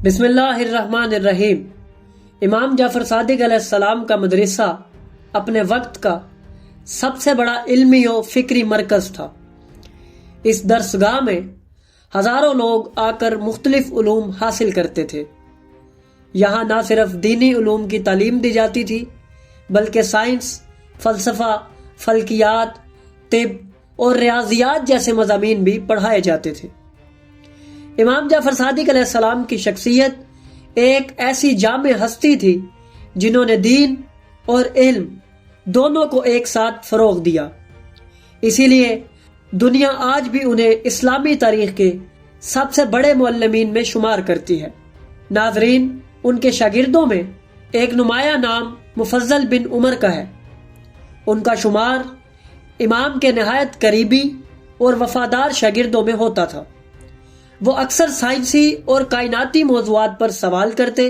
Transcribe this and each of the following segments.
بسم اللہ الرحمن الرحیم۔ امام جعفر صادق علیہ السلام کا مدرسہ اپنے وقت کا سب سے بڑا علمی و فکری مرکز تھا۔ اس درسگاہ میں ہزاروں لوگ آ کر مختلف علوم حاصل کرتے تھے۔ یہاں نہ صرف دینی علوم کی تعلیم دی جاتی تھی بلکہ سائنس، فلسفہ، فلکیات، طب اور ریاضیات جیسے مضامین بھی پڑھائے جاتے تھے۔ امام جعفر صادق علیہ السلام کی شخصیت ایک ایسی جامع ہستی تھی جنہوں نے دین اور علم دونوں کو ایک ساتھ فروغ دیا۔ اسی لیے دنیا آج بھی انہیں اسلامی تاریخ کے سب سے بڑے معلمین میں شمار کرتی ہے۔ ناظرین، ان کے شاگردوں میں ایک نمایاں نام مفضل بن عمر کا ہے۔ ان کا شمار امام کے نہایت قریبی اور وفادار شاگردوں میں ہوتا تھا۔ وہ اکثر سائنسی اور کائناتی موضوعات پر سوال کرتے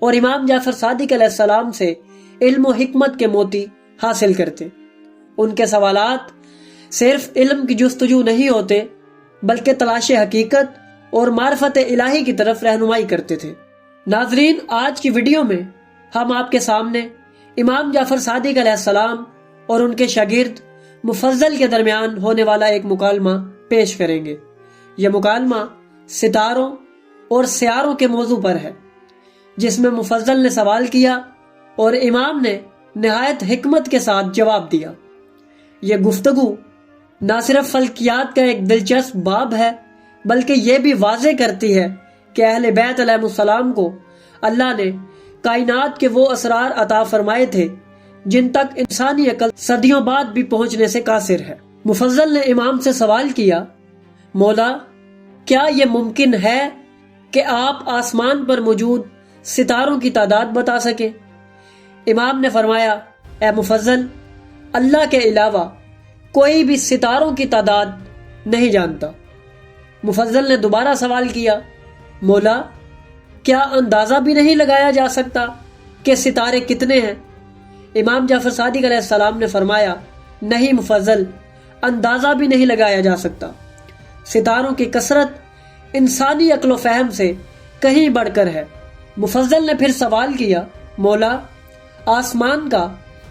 اور امام جعفر صادق علیہ السلام سے علم و حکمت کے موتی حاصل کرتے۔ ان کے سوالات صرف علم کی جستجو نہیں ہوتے بلکہ تلاش حقیقت اور معرفت الہی کی طرف رہنمائی کرتے تھے۔ ناظرین، آج کی ویڈیو میں ہم آپ کے سامنے امام جعفر صادق علیہ السلام اور ان کے شاگرد مفضل کے درمیان ہونے والا ایک مکالمہ پیش کریں گے۔ یہ مکالمہ ستاروں اور سیاروں کے موضوع پر ہے، جس میں مفضل نے سوال کیا اور امام نے نہایت حکمت کے ساتھ جواب دیا۔ یہ گفتگو نہ صرف فلکیات کا ایک دلچسپ باب ہے بلکہ یہ بھی واضح کرتی ہے کہ اہل بیت علیہ السلام کو اللہ نے کائنات کے وہ اسرار عطا فرمائے تھے جن تک انسانی عقل صدیوں بعد بھی پہنچنے سے قاصر ہے۔ مفضل نے امام سے سوال کیا، مولا، کیا یہ ممکن ہے کہ آپ آسمان پر موجود ستاروں کی تعداد بتا سکیں؟ امام نے فرمایا، اے مفضل، اللہ کے علاوہ کوئی بھی ستاروں کی تعداد نہیں جانتا۔ مفضل نے دوبارہ سوال کیا، مولا، کیا اندازہ بھی نہیں لگایا جا سکتا کہ ستارے کتنے ہیں؟ امام جعفر صادق علیہ السلام نے فرمایا، نہیں مفضل، اندازہ بھی نہیں لگایا جا سکتا۔ ستاروں کی کثرت انسانی عقل و فہم سے کہیں بڑھ کر ہے۔ مفضل نے پھر سوال کیا، مولا، آسمان کا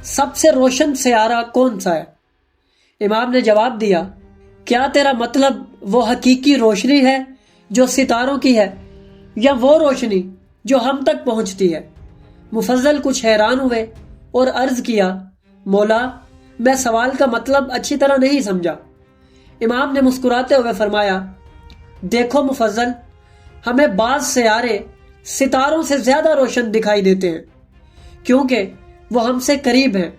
سب سے روشن سیارہ کون سا ہے؟ امام نے جواب دیا، کیا تیرا مطلب وہ حقیقی روشنی ہے جو ستاروں کی ہے یا وہ روشنی جو ہم تک پہنچتی ہے؟ مفضل کچھ حیران ہوئے اور عرض کیا، مولا، میں سوال کا مطلب اچھی طرح نہیں سمجھا۔ امام نے مسکراتے ہوئے فرمایا، دیکھو مفضل، ہمیں بعض سیارے ستاروں سے زیادہ روشن دکھائی دیتے ہیں کیونکہ وہ ہم سے قریب ہیں،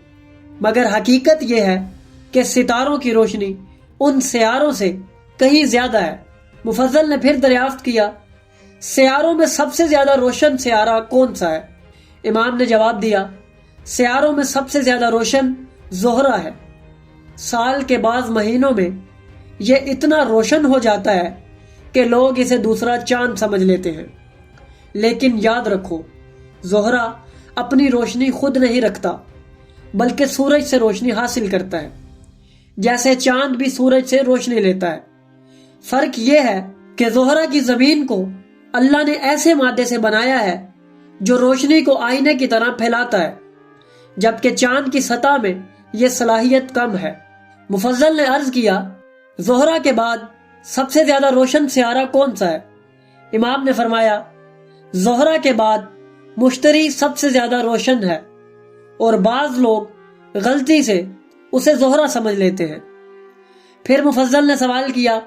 مگر حقیقت یہ ہے کہ ستاروں کی روشنی ان سیاروں سے کہیں زیادہ ہے۔ مفضل نے پھر دریافت کیا، سیاروں میں سب سے زیادہ روشن سیارہ کون سا ہے؟ امام نے جواب دیا، سیاروں میں سب سے زیادہ روشن زہرہ ہے۔ سال کے بعض مہینوں میں یہ اتنا روشن ہو جاتا ہے کہ لوگ اسے دوسرا چاند سمجھ لیتے ہیں، لیکن یاد رکھو، زہرہ اپنی روشنی خود نہیں رکھتا بلکہ سورج سے روشنی حاصل کرتا ہے، جیسے چاند بھی سورج سے روشنی لیتا ہے۔ فرق یہ ہے کہ زہرہ کی زمین کو اللہ نے ایسے مادے سے بنایا ہے جو روشنی کو آئینے کی طرح پھیلاتا ہے، جبکہ چاند کی سطح میں یہ صلاحیت کم ہے۔ مفضل نے عرض کیا، زہرہ کے بعد سب سے زیادہ روشن سیارہ کون سا ہے؟ امام نے فرمایا، زہرہ کے بعد مشتری سب سے زیادہ روشن ہے، اور بعض لوگ غلطی سے اسے زہرہ سمجھ لیتے ہیں۔ پھر مفضل نے سوال کیا،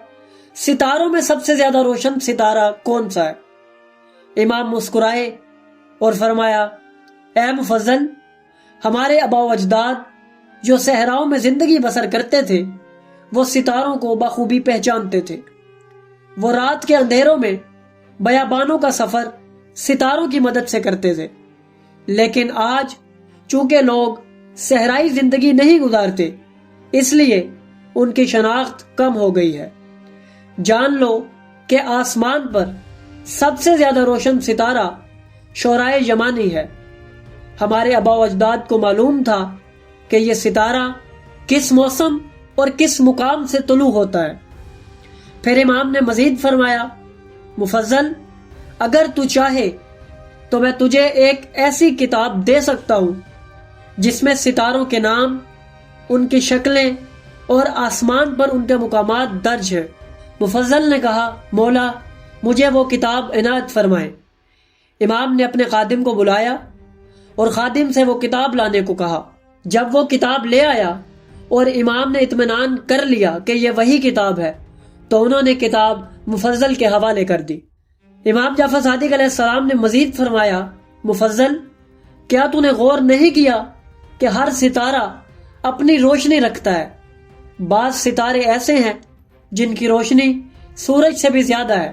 ستاروں میں سب سے زیادہ روشن ستارہ کون سا ہے؟ امام مسکرائے اور فرمایا، اے مفضل، ہمارے آباء و اجداد جو صحراؤں میں زندگی بسر کرتے تھے وہ ستاروں کو بخوبی پہچانتے تھے۔ وہ رات کے اندھیروں میں بیابانوں کا سفر ستاروں کی مدد سے کرتے تھے، لیکن آج چونکہ لوگ صحرائی زندگی نہیں گزارتے اس لیے ان کی شناخت کم ہو گئی ہے۔ جان لو کہ آسمان پر سب سے زیادہ روشن ستارہ شعرائے یمانی ہے۔ ہمارے آباء و اجداد کو معلوم تھا کہ یہ ستارہ کس موسم اور کس مقام سے طلوع ہوتا ہے۔ پھر امام نے مزید فرمایا، مفضل، اگر تو چاہے تو میں تجھے ایک ایسی کتاب دے سکتا ہوں جس میں ستاروں کے نام، ان کی شکلیں اور آسمان پر ان کے مقامات درج ہیں۔ مفضل نے کہا، مولا مجھے وہ کتاب عنایت فرمائے۔ امام نے اپنے خادم کو بلایا اور خادم سے وہ کتاب لانے کو کہا۔ جب وہ کتاب لے آیا اور امام نے اطمینان کر لیا کہ یہ وہی کتاب ہے تو انہوں نے کتاب مفضل کے حوالے کر دی۔ امام جعفر صادق علیہ السلام نے مزید فرمایا، مفضل کیا تو نے غور نہیں کیا کہ ہر ستارہ اپنی روشنی رکھتا ہے؟ بعض ستارے ایسے ہیں جن کی روشنی سورج سے بھی زیادہ ہے۔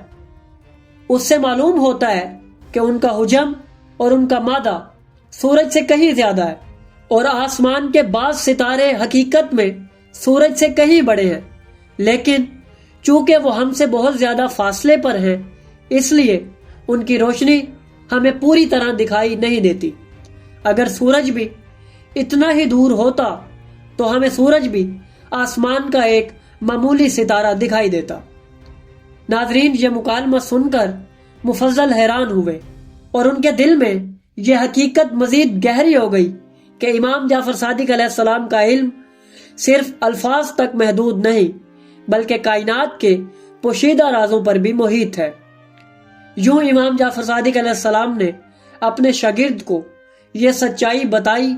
اس سے معلوم ہوتا ہے کہ ان کا حجم اور ان کا مادہ سورج سے کہیں زیادہ ہے، اور آسمان کے بعض ستارے حقیقت میں سورج سے کہیں بڑے ہیں، لیکن چونکہ وہ ہم سے بہت زیادہ فاصلے پر ہیں اس لیے ان کی روشنی ہمیں پوری طرح دکھائی نہیں دیتی۔ اگر سورج بھی اتنا ہی دور ہوتا تو ہمیں سورج بھی آسمان کا ایک معمولی ستارہ دکھائی دیتا۔ ناظرین، یہ مکالمہ سن کر مفضل حیران ہوئے اور ان کے دل میں یہ حقیقت مزید گہری ہو گئی کہ امام جعفر صادق علیہ السلام کا علم صرف الفاظ تک محدود نہیں بلکہ کائنات کے پوشیدہ رازوں پر بھی محیط ہے۔ یوں امام جعفر صادق علیہ السلام نے اپنے شاگرد کو یہ سچائی بتائی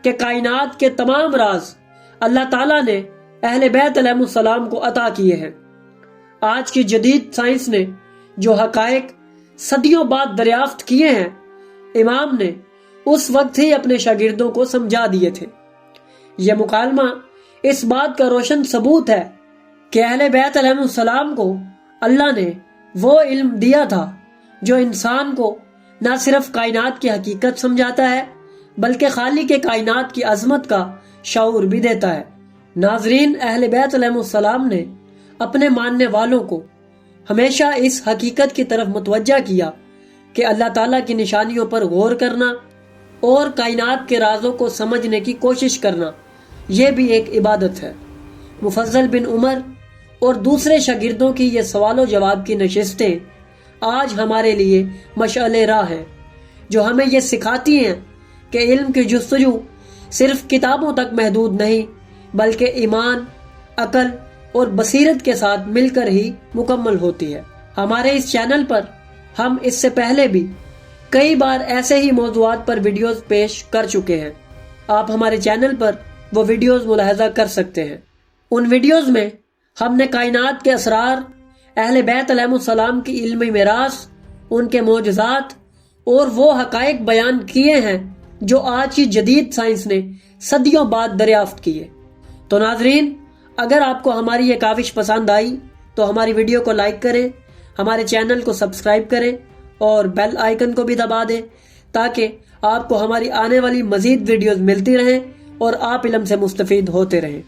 کہ کائنات کے تمام راز اللہ تعالیٰ نے اہل بیت علیہ السلام کو عطا کیے ہیں۔ آج کی جدید سائنس نے جو حقائق صدیوں بعد دریافت کیے ہیں، امام نے اس وقت ہی اپنے شاگردوں کو سمجھا دیے تھے۔ یہ مکالمہ اس بات کا روشن ثبوت ہے کہ اہل بیت علیہ السلام کو اللہ نے وہ علم دیا تھا جو انسان کو نہ صرف کائنات کی حقیقت سمجھاتا ہے بلکہ خالق کائنات کی عظمت کا شعور بھی دیتا ہے۔ ناظرین، اہل بیت علیہ السلام نے اپنے ماننے والوں کو ہمیشہ اس حقیقت کی طرف متوجہ کیا کہ اللہ تعالیٰ کی نشانیوں پر غور کرنا اور کائنات کے رازوں کو سمجھنے کی کوشش کرنا یہ بھی ایک عبادت ہے۔ مفضل بن عمر اور دوسرے شاگردوں کی یہ سوال و جواب کی نشستیں آج ہمارے لیے مشعل راہ ہیں، جو ہمیں یہ سکھاتی ہیں کہ علم کی جستجو صرف کتابوں تک محدود نہیں بلکہ ایمان، عقل اور بصیرت کے ساتھ مل کر ہی مکمل ہوتی ہے۔ ہمارے اس چینل پر ہم اس سے پہلے بھی کئی بار ایسے ہی موضوعات پر ویڈیوز پیش کر چکے ہیں۔ آپ ہمارے چینل پر وہ ویڈیوز ملاحظہ کر سکتے ہیں۔ ان ویڈیوز میں ہم نے کائنات کے اسرار، اہل بیت علیہ السلام کی علمی میراث، ان کے معجزات اور وہ حقائق بیان کیے ہیں جو آج کی جدید سائنس نے صدیوں بعد دریافت کیے۔ تو ناظرین، اگر آپ کو ہماری یہ کاوش پسند آئی تو ہماری ویڈیو کو لائک کریں، ہمارے چینل کو سبسکرائب کریں اور بیل آئیکن کو بھی دبا دیں تاکہ آپ کو ہماری آنے والی مزید ویڈیوز ملتی رہیں اور آپ علم سے مستفید ہوتے رہیں۔